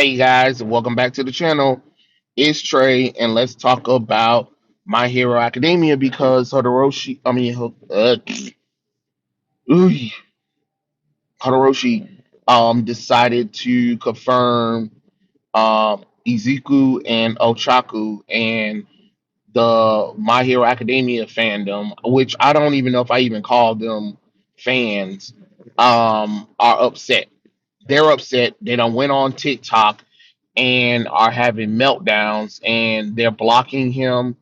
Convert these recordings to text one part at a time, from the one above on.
Hey guys, welcome back to the channel. It's Trey, and let's talk about My Hero Academia because ooh, Todoroki decided to confirm Izuku and Ochako and the My Hero Academia fandom, which I don't even know if I even call them fans, are upset. They're upset. They done went on TikTok and are having meltdowns, and they're blocking him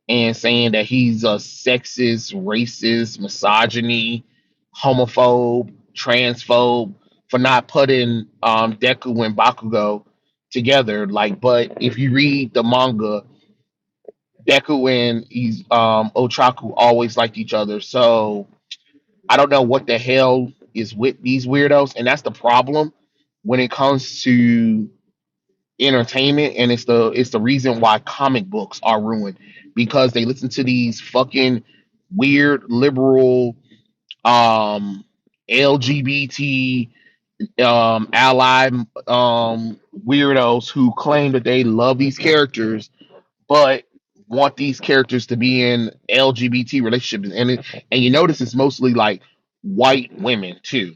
and saying that he's a sexist, racist, misogyny, homophobe, transphobe for not putting Deku and Bakugo together. Like, but if you read the manga, Deku and Ochako always liked each other. So I don't know what the hell is with these weirdos, and that's the problem when it comes to entertainment, and it's the reason why comic books are ruined because they listen to these fucking weird liberal LGBT ally weirdos who claim that they love these characters but want these characters to be in LGBT relationships, and you notice it's mostly like white women too.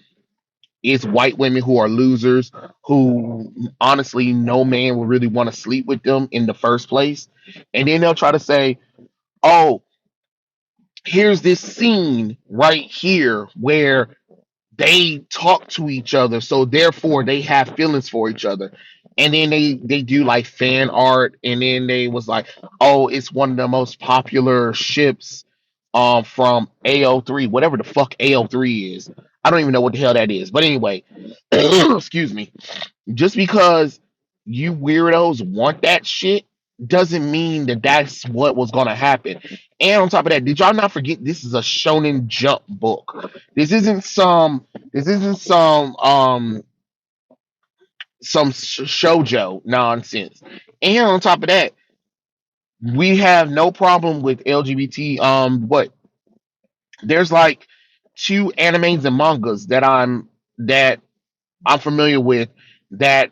It's white women who are losers, who honestly no man would really want to sleep with them in the first place. And then they'll try to say, oh, here's this scene right here where they talk to each other, so therefore they have feelings for each other. And then they do like fan art, and then they was like, oh, it's one of the most popular ships from AO3, whatever the fuck AO3 is. I don't even know what the hell that is. But anyway, excuse me. Just because you weirdos want that shit doesn't mean that that's what was going to happen. And on top of that, did y'all not forget this is a Shonen Jump book? This isn't some shojo nonsense. And on top of that, we have no problem with LGBT. What there's like two animes and mangas that I'm familiar with that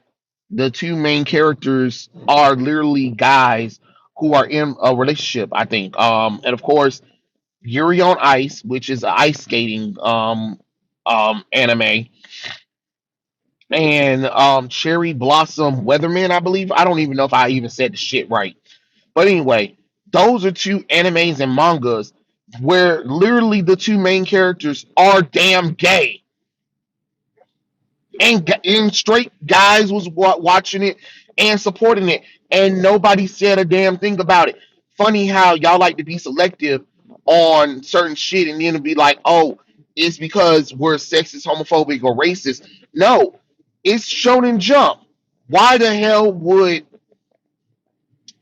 the two main characters are literally guys who are in a relationship, I think. And of course, Yuri on Ice, which is an ice skating anime, and Cherry Blossom Weatherman, I believe. I don't even know if I even said the shit right. But anyway, those are two animes and mangas where literally the two main characters are damn gay, and straight guys was watching it and supporting it, and nobody said a damn thing about it. Funny how y'all like to be selective on certain shit, and then it'll be like, oh, it's because we're sexist, homophobic, or racist. No, it's Shonen Jump. Why the hell would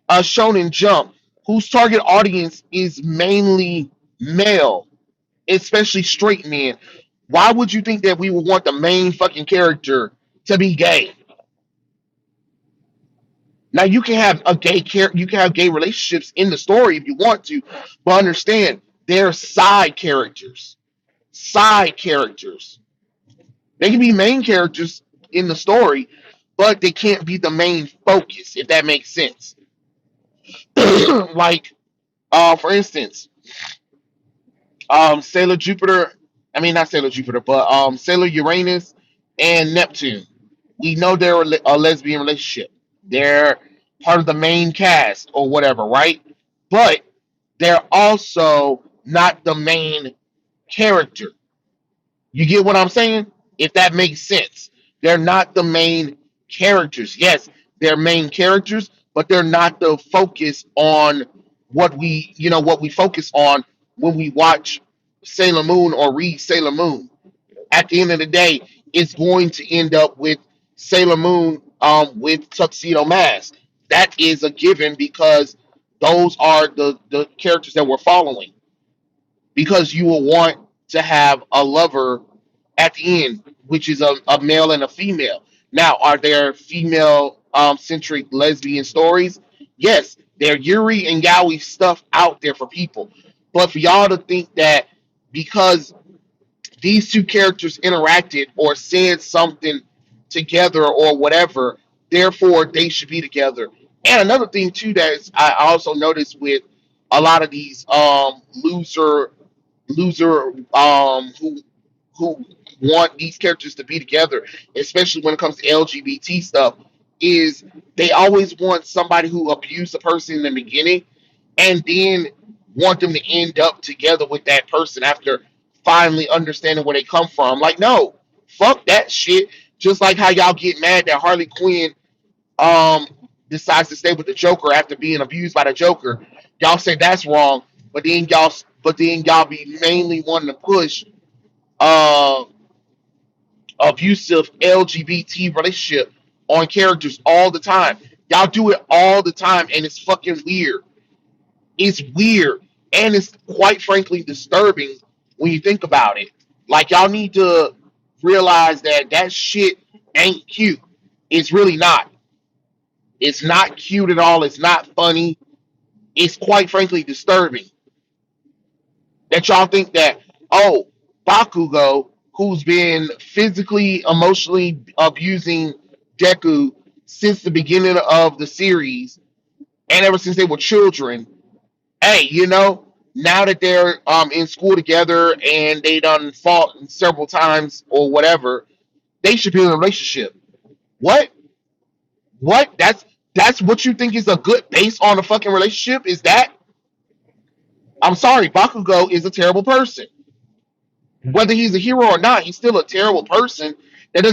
a Shonen Jump, whose target audience is mainly male, especially straight men, why would you think that we would want the main fucking character to be gay? Now you can have you can have gay relationships in the story if you want to, but understand they're side characters. Side characters. They can be main characters in the story, but they can't be the main focus, if that makes sense. Like, for instance, Sailor Jupiter. I mean, not Sailor Jupiter, but Sailor Uranus and Neptune. We know they're a lesbian relationship. They're part of the main cast or whatever, right? But they're also not the main character. You get what I'm saying? If that makes sense. They're not the main characters. Yes, they're main characters, but they're not the focus on what we focus on when we watch Sailor Moon or read Sailor Moon. At the end of the day, it's going to end up with Sailor Moon with Tuxedo Mask. That is a given because those are the characters that we're following. Because you will want to have a lover at the end, which is a male and a female. Now, are there female centric lesbian stories? Yes, there Yuri and Yaoi stuff out there for people. But for y'all to think that because these two characters interacted or said something together or whatever, therefore they should be together. And another thing too that I also noticed with a lot of these loser who want these characters to be together, especially when it comes to LGBT stuff, is they always want somebody who abused a person in the beginning and then want them to end up together with that person after finally understanding where they come from. Like, no, fuck that shit. Just like how y'all get mad that Harley Quinn um decides to stay with the Joker after being abused by the Joker. Y'all say that's wrong, but then y'all be mainly wanting to push uh abusive LGBT relationship on characters all the time. Y'all do it all the time, and it's fucking weird. It's weird, and it's quite frankly disturbing when you think about it. Like y'all need to realize that that shit ain't cute. It's really not. It's not cute at all. It's not funny. It's quite frankly disturbing that y'all think that, oh, Bakugo, who's been physically, emotionally abusing Deku since the beginning of the series and ever since they were children, hey, now that they're in school together and they done fought several times or whatever, they should be in a relationship. What? What? That's what you think is a good base on a fucking relationship? Is that? I'm sorry, Bakugo is a terrible person. Whether he's a hero or not, he's still a terrible person. That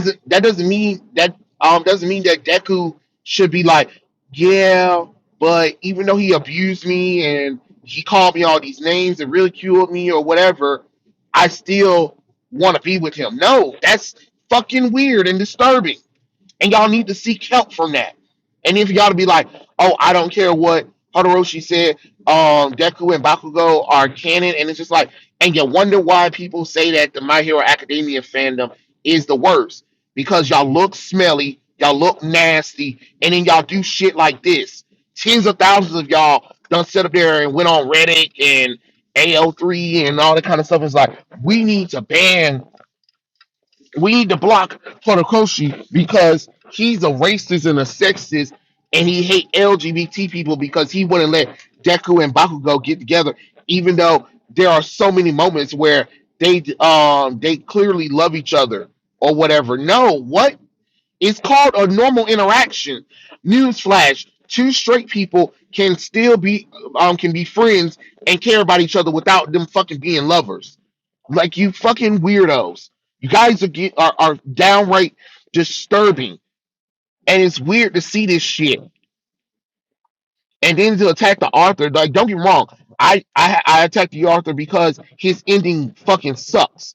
doesn't mean that Deku should be like, yeah, but even though he abused me and he called me all these names and ridiculed me or whatever, I still want to be with him. No, that's fucking weird and disturbing, and y'all need to seek help from that. And if y'all to be like, oh, I don't care what Todoroshi said, Deku and Bakugo are canon, and it's just like, and you wonder why people say that the My Hero Academia fandom is the worst because y'all look smelly, y'all look nasty, and then y'all do shit like this. Tens of thousands of y'all done sit up there and went on Reddit and AO3 and all that kind of stuff. It's like we need to block Horikoshi because he's a racist and a sexist, and he hate LGBT people because he wouldn't let Deku and Bakugo get together, even though there are so many moments where they clearly love each other or whatever. No, what? It's called a normal interaction. Newsflash: two straight people can be friends and care about each other without them fucking being lovers. Like you fucking weirdos. You guys are downright disturbing, and it's weird to see this shit. And then to attack the author, like don't get me wrong, I attacked the author because his ending fucking sucks.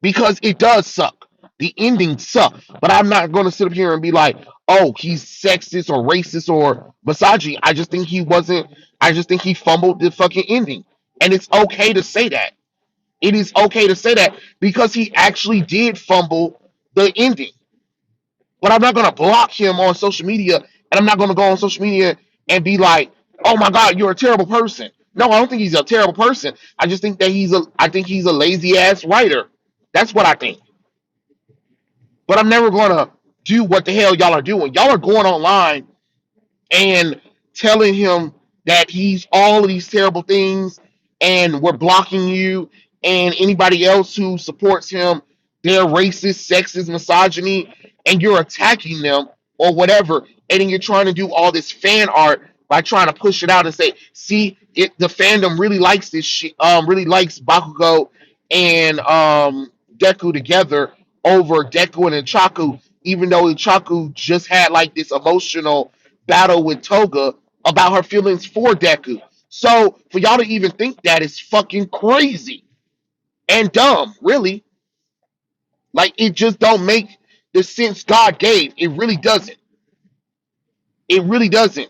Because it does suck. The ending sucks. But I'm not going to sit up here and be like, oh, he's sexist or racist or misogyny. I just think he wasn't. I just think he fumbled the fucking ending, and it's okay to say that. It is okay to say that because he actually did fumble the ending. But I'm not going to block him on social media, and I'm not going to go on social media and be like, "Oh my God, you're a terrible person." No, I don't think he's a terrible person. I just think that I think he's a lazy ass writer. That's what I think. But I'm never going to do what the hell y'all are doing. Y'all are going online and telling him that he's all of these terrible things and we're blocking you and anybody else who supports him, they're racist, sexist, misogyny, and you're attacking them or whatever, and then you're trying to do all this fan art by trying to push it out and say, see, the fandom really likes this shit, really likes Bakugo and Deku together over Deku and Ochako, even though Ochako just had like this emotional battle with Toga about her feelings for Deku. So for y'all to even think that is fucking crazy and dumb, really. Like it just don't make the sense God gave. It really doesn't. It really doesn't.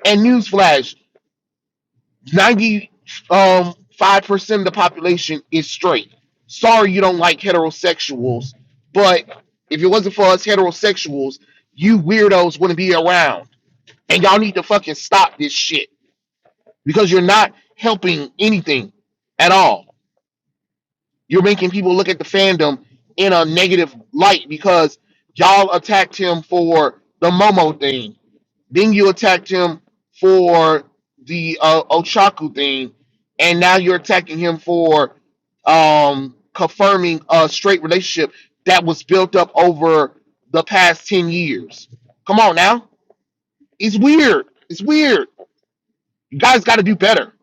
And newsflash: 95% of the population is straight. Sorry you don't like heterosexuals, but if it wasn't for us heterosexuals, you weirdos wouldn't be around. And y'all need to fucking stop this shit because you're not helping anything at all. You're making people look at the fandom in a negative light because y'all attacked him for the Momo thing. Then you attacked him for the Ochako thing, and now you're attacking him for confirming a straight relationship that was built up over the past 10 years. Come on now. It's weird. It's weird. You guys got to do better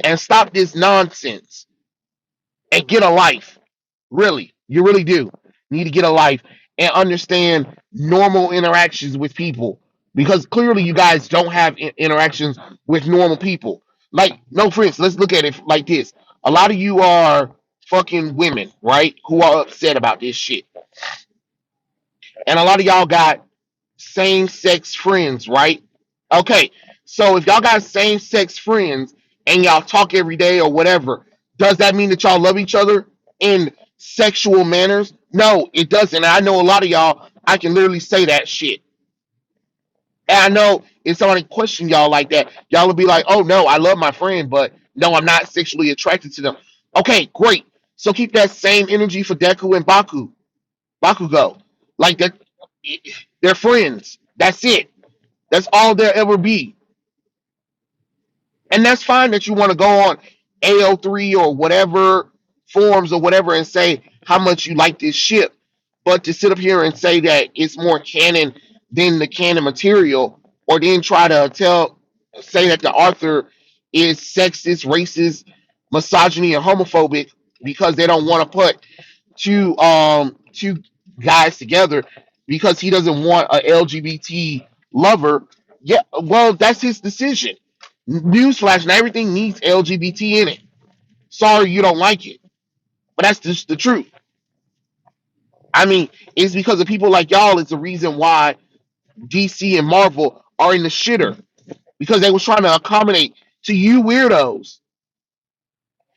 and stop this nonsense and get a life. Really, you really do need to get a life and understand normal interactions with people, because clearly you guys don't have interactions with normal people. Like, no, friends, let's look at it like this. A lot of you are fucking women, right? Who are upset about this shit. And a lot of y'all got same sex friends, right? Okay, so if y'all got same sex friends and y'all talk every day or whatever, does that mean that y'all love each other in sexual manners? No, it doesn't. I know a lot of y'all, I can literally say that shit. And I know if somebody question y'all like that, y'all will be like, oh no, I love my friend, but no, I'm not sexually attracted to them. Okay, great. So keep that same energy for Deku and Bakugo. Like that, they're friends. That's it. That's all there ever be. And that's fine that you want to go on AO3 or whatever forums or whatever and say how much you like this ship. But to sit up here and say that it's more canon than the canon material, or then try to say that the author is sexist, racist, misogyny, and homophobic because they don't want to put two guys together because he doesn't want a LGBT lover. Yeah, well, that's his decision. Newsflash, not everything needs LGBT in it. Sorry you don't like it, but that's just the truth. I mean, it's because of people like y'all is the reason why DC and Marvel are in the shitter, because they was trying to accommodate to you weirdos,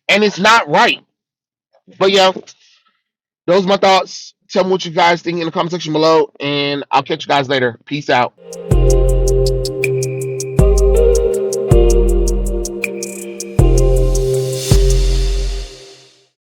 and it's not right. But yeah, those are my thoughts. Tell me what you guys think in the comment section below, and I'll catch you guys later. Peace out.